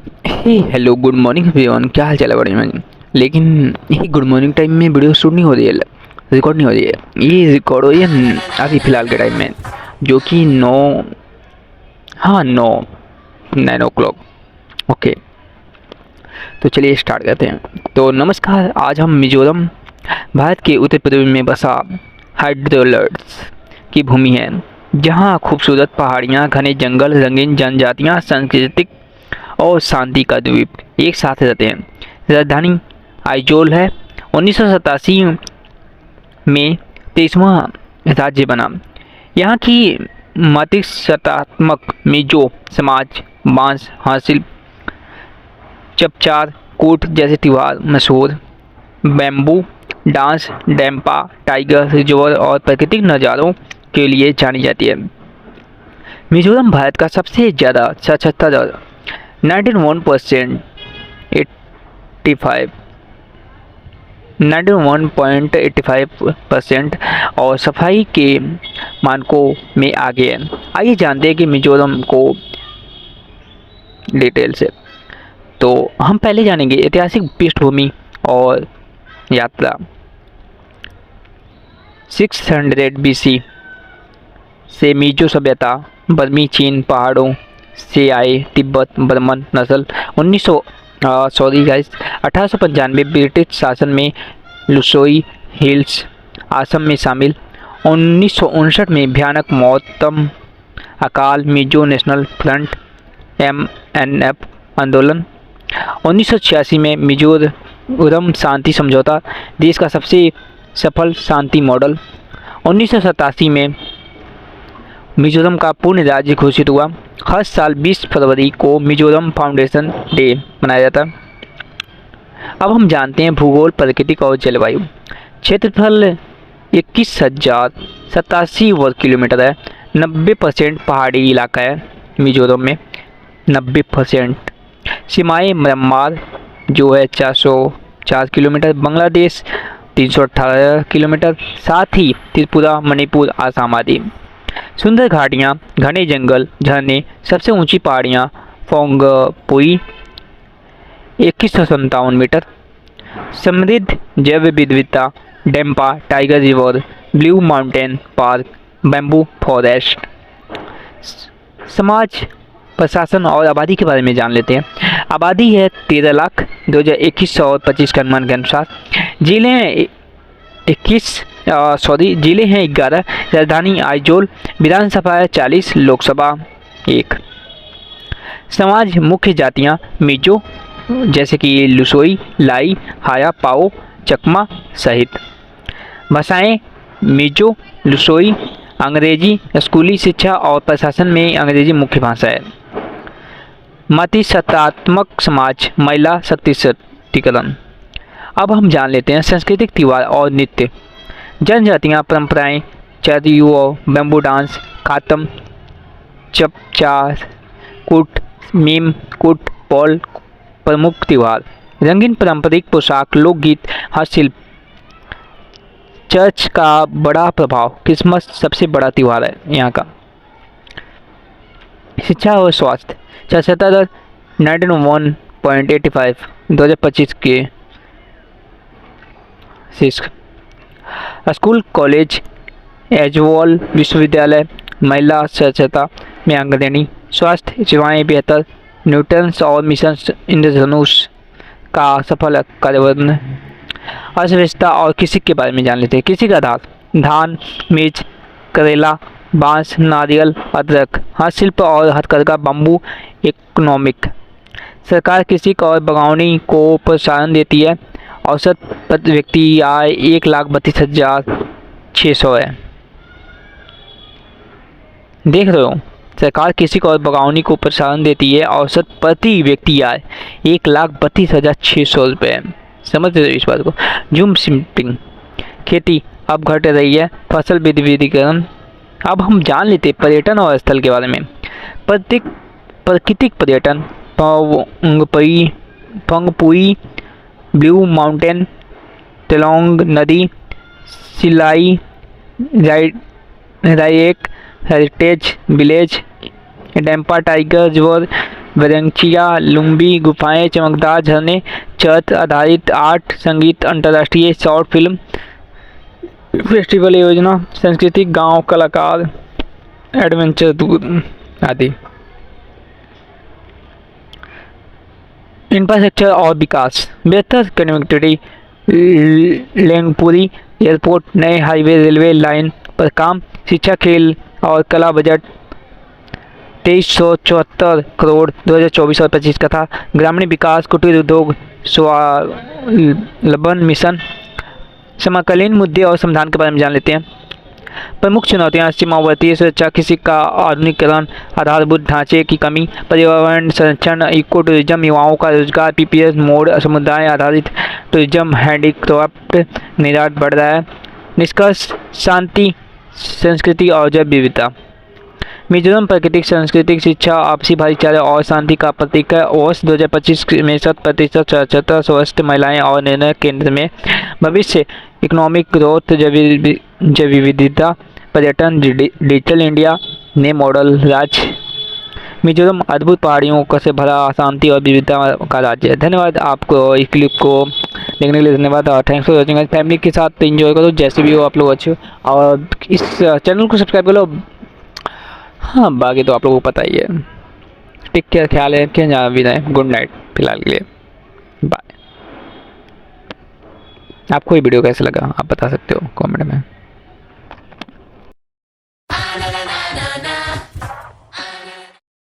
Hello good morning everyone, क्या हाल चाल है? बड़े में। लेकिन ये गुड मॉर्निंग टाइम में वीडियो शूट नहीं हो रही है, रिकॉर्ड नहीं हो रही है। ये रिकॉर्ड हो रही है अभी फ़िलहाल के टाइम में, जो कि 9 ओके। तो चलिए स्टार्ट करते हैं। तो नमस्कार, आज हम मिजोरम, भारत के उत्तर पूर्व में बसा हाइड्रोलर्स की भूमि है, जहाँ खूबसूरत पहाड़ियाँ, घने जंगल, रंगीन जनजातियाँ, सांस्कृतिक और शांति का द्वीप एक साथ रहते हैं। राजधानी आइजोल है। 1987 में 23वां राज्य बना। यहाँ की मातृसत्तात्मक मिजो समाज बांस हासिल, चपचार, कूट जैसे त्योहार मशहूर, बैम्बू डांस, डेम्पा, टाइगर रिजर्व और प्राकृतिक नज़ारों के लिए जानी जाती है। मिजोरम भारत का सबसे ज़्यादा साक्षरता दर 91%, 91.85% और सफाई के मानकों में आगे है। आइए जानते हैं कि मिजोरम को डिटेल से। तो हम पहले जानेंगे ऐतिहासिक पृष्ठभूमि और यात्रा। 600 BC से मिजो सभ्यता बर्मी चीन पहाड़ों से आए तिब्बत बर्मन नस्ल। 1895 ब्रिटिश शासन में लुसोई हिल्स असम में शामिल। 1959 में भयानक मौतम अकाल मिजो नेशनल फ्रंट MNF आंदोलन। 1986 में मिजोरम शांति समझौता, देश का सबसे सफल शांति मॉडल। 1987 में मिजोरम का पूर्ण राज्य घोषित हुआ। हर साल 20 फरवरी को मिजोरम फाउंडेशन डे मनाया जाता है। अब हम जानते हैं भूगोल, प्राकृतिक और जलवायु। क्षेत्रफल 21,087 वर्ग किलोमीटर है। 90% पहाड़ी इलाका है मिजोरम में, 90%। सीमाएँ म्यांमार जो है 404 किलोमीटर, बांग्लादेश 318 किलोमीटर, साथ ही त्रिपुरा, मणिपुर, आसाम आदि। सुंदर घाटियाँ, घने जंगल, झरने, सबसे ऊंची पहाड़ियाँ फोंगपुई 2157 मीटर। समृद्ध जैव विविधता, Dampa tiger reserve, blue mountain park, bamboo forest. समाज, प्रशासन और आबादी के बारे में जान लेते हैं। आबादी है 13 लाख 2021 और 25 के अनुमान के अनुसार। जिले हैं 11। राजधानी आइजोल। विधानसभा है 40, लोकसभा 1। समाज, मुख्य जातियाँ मिजो जैसे कि लुसोई, लाई, हाया, पाओ, चकमा सहित। भाषाएँ मिजो, लुसोई, अंग्रेजी। स्कूली शिक्षा और प्रशासन में अंग्रेजी मुख्य भाषा है। मातृसत्तात्मक समाज, महिला सशक्तिकरण। अब हम जान लेते हैं सांस्कृतिक त्योहार और नृत्य। जनजातियाँ, परंपराएं, चरियो, बैम्बू डांस, खातम, चपचार, कुट, मीम, कुट, पौल प्रमुख त्योहार। रंगीन पारंपरिक पोशाक, लोकगीत, हस्तशिल्प। चर्च का बड़ा प्रभाव, क्रिसमस सबसे बड़ा त्योहार है यहाँ का। शिक्षा और स्वास्थ्य, साक्षरता दर 91.85 2025 के शीर्ष। स्कूल, कॉलेज, एजवॉल विश्वविद्यालय, महिला साक्षरता में अग्रणी। स्वास्थ्य सेवाएं बेहतर, न्यूटन्स और मिशन इंद्रधनुष का सफल कार्यान्वयन। अर्थव्यवस्था और कृषि के बारे में जान लेते हैं। कृषि का आधार, धान, मिर्च, करेला, बांस, नारियल, अदरक। हस्तशिल्प और हथकरघा, बम्बू। इकोनॉमिक, सरकार कृषि और बागवानी को प्रोत्साहन देती है। औसत प्रति व्यक्ति आय 1,32,600 है। देख रहे हो, सरकार कृषि और बागवानी को प्रोत्साहन देती है। औसत प्रति व्यक्ति आय 1,32,600 रुपये है। समझ रहे हो इस बात को। जूम शिफ्टिंग, खेती अब घट रही है। फसल विविधीकरण। अब हम जान लेते हैं पर्यटन और स्थल के बारे में। प्राकृतिक पर्यटन, फोंगपुई, ब्लू माउंटेन, तेलोंग नदी, सिलाई, रायक हेरिटेज विलेज, डेम्पा टाइगर रिजर्व, वेरेंचिया, लुम्बी गुफाएं, चमकदार झरने, चर्च आधारित आर्ट, संगीत, अंतर्राष्ट्रीय शॉर्ट फिल्म फेस्टिवल योजना, सांस्कृतिक गांव, कलाकार, एडवेंचर टूर आदि। इंफ्रास्ट्रक्चर और विकास, बेहतर कनेक्टिविटी, लेंगपुरी एयरपोर्ट, नए हाईवे, रेलवे लाइन पर काम, शिक्षा, खेल और कला बजट 2374 करोड़ 2024 और 25 का था। ग्रामीण विकास, कुटीर उद्योग, स्वावलंबन मिशन। समकालीन मुद्दे और समाधान के बारे में जान लेते हैं। प्रमुख चुनौतियां: सीमावर्ती सुरक्षा, कृषि का आधुनिकीकरण, आधारभूत ढांचे की कमी, पर्यावरण संरक्षण, इको टूरिज्म, युवाओं का रोजगार, पीपीएस मोड, समुदाय आधारित टूरिज्म, हैंडीक्राफ्ट निर्यात बढ़ रहा है। निष्कर्ष: शांति, संस्कृति और जैव विविधता। मिजोरम प्राकृतिक, सांस्कृतिक, शिक्षा, आपसी भाईचारे और शांति का प्रतीक है। वर्ष 2025 में 100% साक्षरता, स्वस्थ महिलाएं और निर्णय केंद्र में। भविष्य: इकोनॉमिक ग्रोथ, जैव विविधता, पर्यटन, डिजिटल इंडिया, नए मॉडल राज्य। मिजोरम अद्भुत पहाड़ियों का से भरा, शांति और विविधता का राज्य है। धन्यवाद आपको इस क्लिप को देखने के लिए, धन्यवाद और थैंक्स फॉर वॉचिंग। फैमिली के साथ एंजॉय करो, जैसे भी हो आप लोग अच्छे हो, और इस चैनल को सब्सक्राइब करो। हाँ, बाकी तो आप लोगों को पता ही है। टेक केयर, ख्याल है, क्या जा भी रहे। गुड नाइट फिलहाल के लिए, बाय। आपको ये वीडियो कैसा लगा आप बता सकते हो कमेंट में।